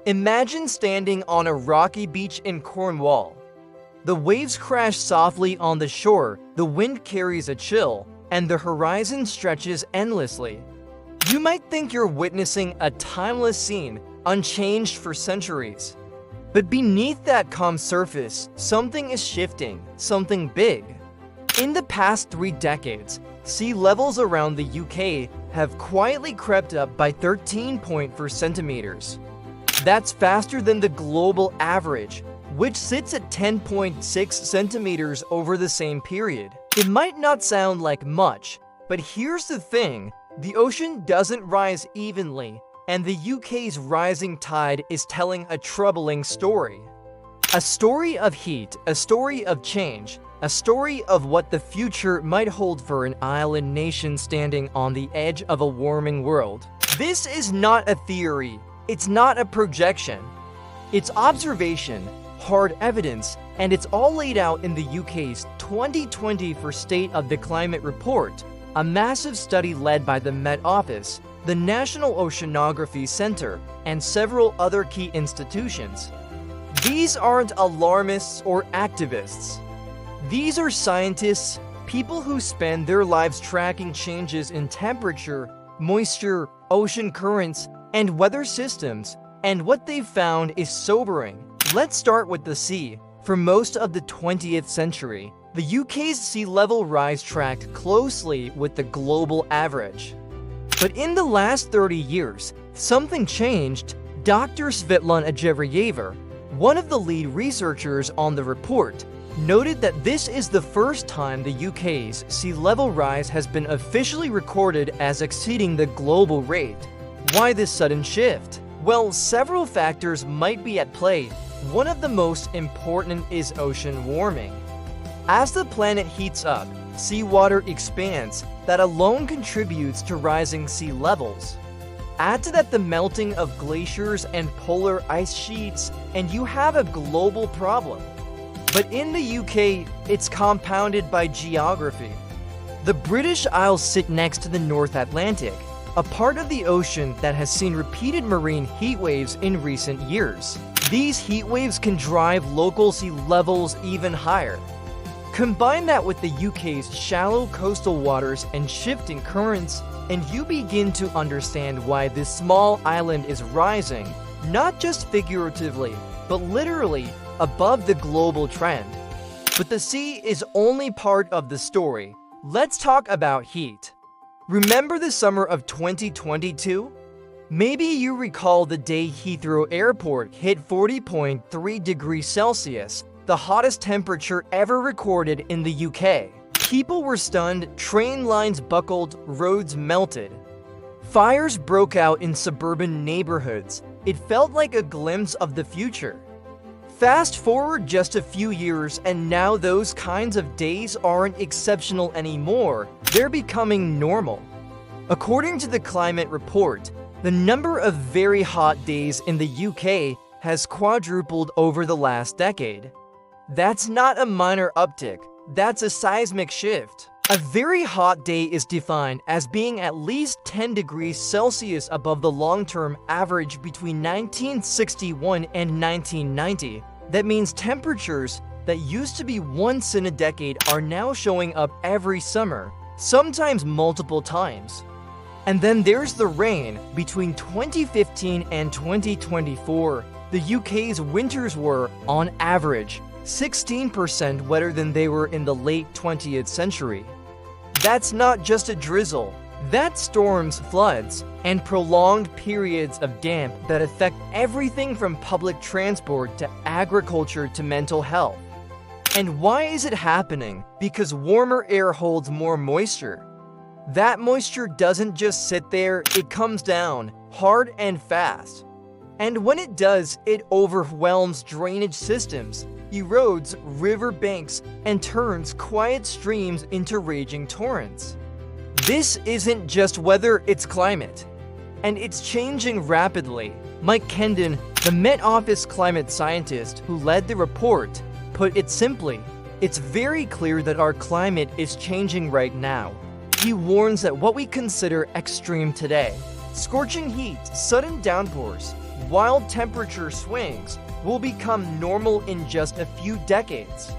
Imagine standing on a rocky beach in Cornwall. The waves crash softly on the shore, the wind carries a chill, and the horizon stretches endlessly. You might think you're witnessing a timeless scene, unchanged for centuries. But beneath that calm surface, something is shifting, something big. In the past 3 decades, sea levels around the UK have quietly crept up by 13.4 centimeters. That's faster than the global average, which sits at 10.6 centimeters over the same period. It might not sound like much, but here's the thing: the ocean doesn't rise evenly, and the UK's rising tide is telling a troubling story. A story of heat, a story of change, a story of what the future might hold for an island nation standing on the edge of a warming world. This is not a theory, it's not a projection. It's observation, hard evidence, and it's all laid out in the UK's 2024 State of the Climate Report, a massive study led by the Met Office, the National Oceanography Centre, and several other key institutions. These aren't alarmists or activists. These are scientists, people who spend their lives tracking changes in temperature, moisture, ocean currents, and weather systems, and what they've found is sobering. Let's start with the sea. For most of the 20th century, the UK's sea level rise tracked closely with the global average. But in the last 30 years, something changed. Dr. Svetlana Ajevryeva, one of the lead researchers on the report, noted that this is the first time the UK's sea level rise has been officially recorded as exceeding the global rate. Why this sudden shift? Well, several factors might be at play. One of the most important is ocean warming. As the planet heats up, seawater expands. That alone contributes to rising sea levels. Add to that the melting of glaciers and polar ice sheets, and you have a global problem. But in the UK, it's compounded by geography. The British Isles sit next to the North Atlantic, a part of the ocean that has seen repeated marine heat waves in recent years. These heat waves can drive local sea levels even higher. Combine that with the UK's shallow coastal waters and shifting currents, and you begin to understand why this small island is rising, not just figuratively, but literally above the global trend. But the sea is only part of the story. Let's talk about heat. Remember the summer of 2022? Maybe you recall the day Heathrow Airport hit 40.3 degrees Celsius, the hottest temperature ever recorded in the UK. People were stunned, train lines buckled, roads melted. Fires broke out in suburban neighborhoods. It felt like a glimpse of the future. Fast forward just a few years, and now those kinds of days aren't exceptional anymore. They're becoming normal. According to the climate report, the number of very hot days in the UK has quadrupled over the last decade. That's not a minor uptick, that's a seismic shift. A very hot day is defined as being at least 10 degrees Celsius above the long-term average between 1961 and 1990. That means temperatures that used to be once in a decade are now showing up every summer, sometimes multiple times. And then there's the rain. Between 2015 and 2024, the UK's winters were, on average, 16% wetter than they were in the late 20th century. That's not just a drizzle. That's storms, floods, and prolonged periods of damp that affect everything from public transport to agriculture to mental health. And why is it happening? Because warmer air holds more moisture. That moisture doesn't just sit there, it comes down, hard and fast. And when it does, it overwhelms drainage systems, erodes river banks, and turns quiet streams into raging torrents. This isn't just weather, it's climate. And it's changing rapidly. Mike Kendon, the Met Office climate scientist who led the report, put it simply, it's very clear that our climate is changing right now. He warns that what we consider extreme today, scorching heat, sudden downpours, wild temperature swings will become normal in just a few decades.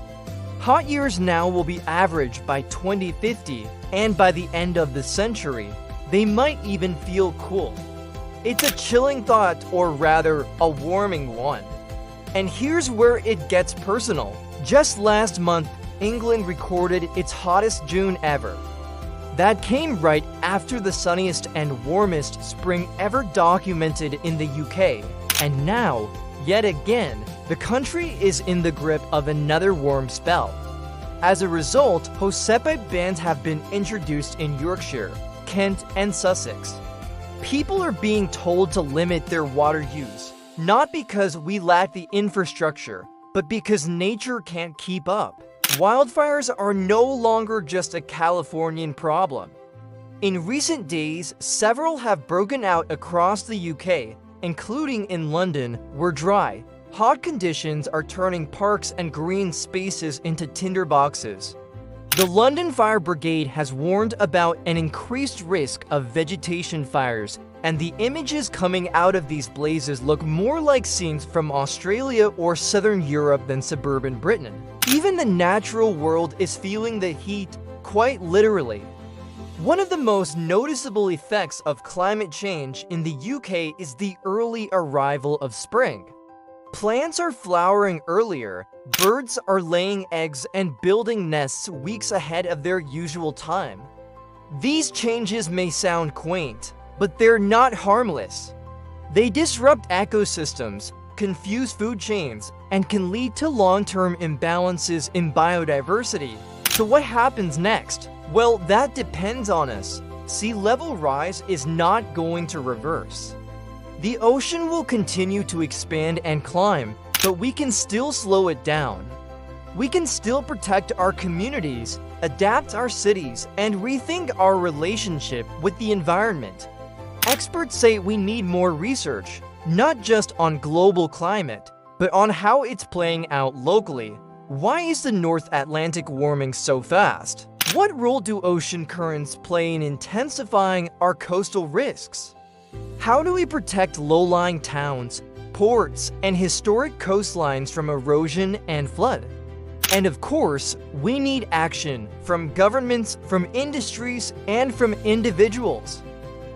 Hot years now will be average by 2050, and by the end of the century, they might even feel cool. It's a chilling thought, or rather, a warming one. And here's where it gets personal. Just last month, England recorded its hottest June ever. That came right after the sunniest and warmest spring ever documented in the UK. And now, yet again, the country is in the grip of another warm spell. As a result, hosepipe bans have been introduced in Yorkshire, Kent, and Sussex. People are being told to limit their water use, not because we lack the infrastructure, but because nature can't keep up. Wildfires are no longer just a Californian problem. In recent days, several have broken out across the UK, including in London, where dry, hot conditions are turning parks and green spaces into tinderboxes. The London Fire Brigade has warned about an increased risk of vegetation fires, and the images coming out of these blazes look more like scenes from Australia or Southern Europe than suburban Britain. Even the natural world is feeling the heat, quite literally. One of the most noticeable effects of climate change in the UK is the early arrival of spring. Plants are flowering earlier, birds are laying eggs and building nests weeks ahead of their usual time. These changes may sound quaint, but they're not harmless. They disrupt ecosystems, confuse food chains, and can lead to long-term imbalances in biodiversity. So what happens next? Well, that depends on us. Sea level rise is not going to reverse. The ocean will continue to expand and climb, but we can still slow it down. We can still protect our communities, adapt our cities, and rethink our relationship with the environment. Experts say we need more research, not just on global climate, but on how it's playing out locally. Why is the North Atlantic warming so fast? What role do ocean currents play in intensifying our coastal risks? How do we protect low-lying towns, ports, and historic coastlines from erosion and flood? And of course, we need action from governments, from industries, and from individuals.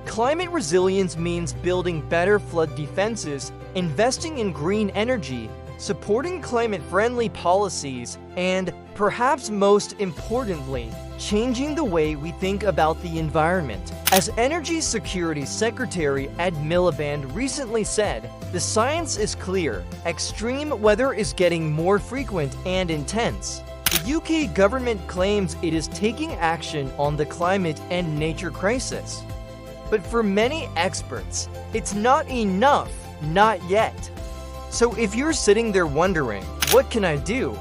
Climate resilience means building better flood defenses, investing in green energy, supporting climate-friendly policies, and, perhaps most importantly, changing the way we think about the environment. As Energy Security Secretary Ed Miliband recently said, the science is clear. Extreme weather is getting more frequent and intense. The UK government claims it is taking action on the climate and nature crisis. But for many experts, it's not enough, not yet. So if you're sitting there wondering, what can I do?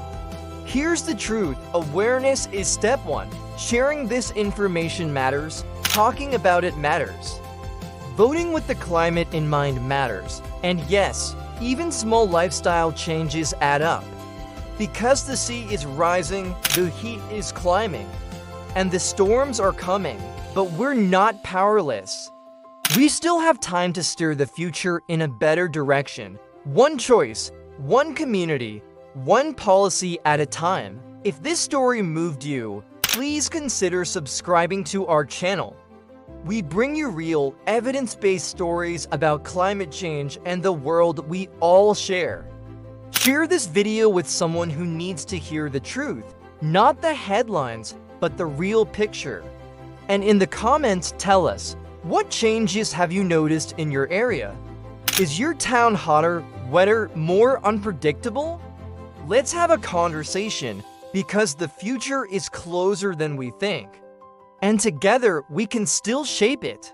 Here's the truth, awareness is step one. Sharing this information matters, talking about it matters. Voting with the climate in mind matters, and yes, even small lifestyle changes add up. Because the sea is rising, the heat is climbing, and the storms are coming. But we're not powerless. We still have time to steer the future in a better direction. One choice, one community, one policy at a time. If this story moved you, please consider subscribing to our channel. We bring you real, evidence-based stories about climate change and the world we all share. Share this video with someone who needs to hear the truth, not the headlines, but the real picture. And in the comments, tell us, what changes have you noticed in your area? Is your town hotter, wetter, more unpredictable? Let's have a conversation, because the future is closer than we think. And together, we can still shape it.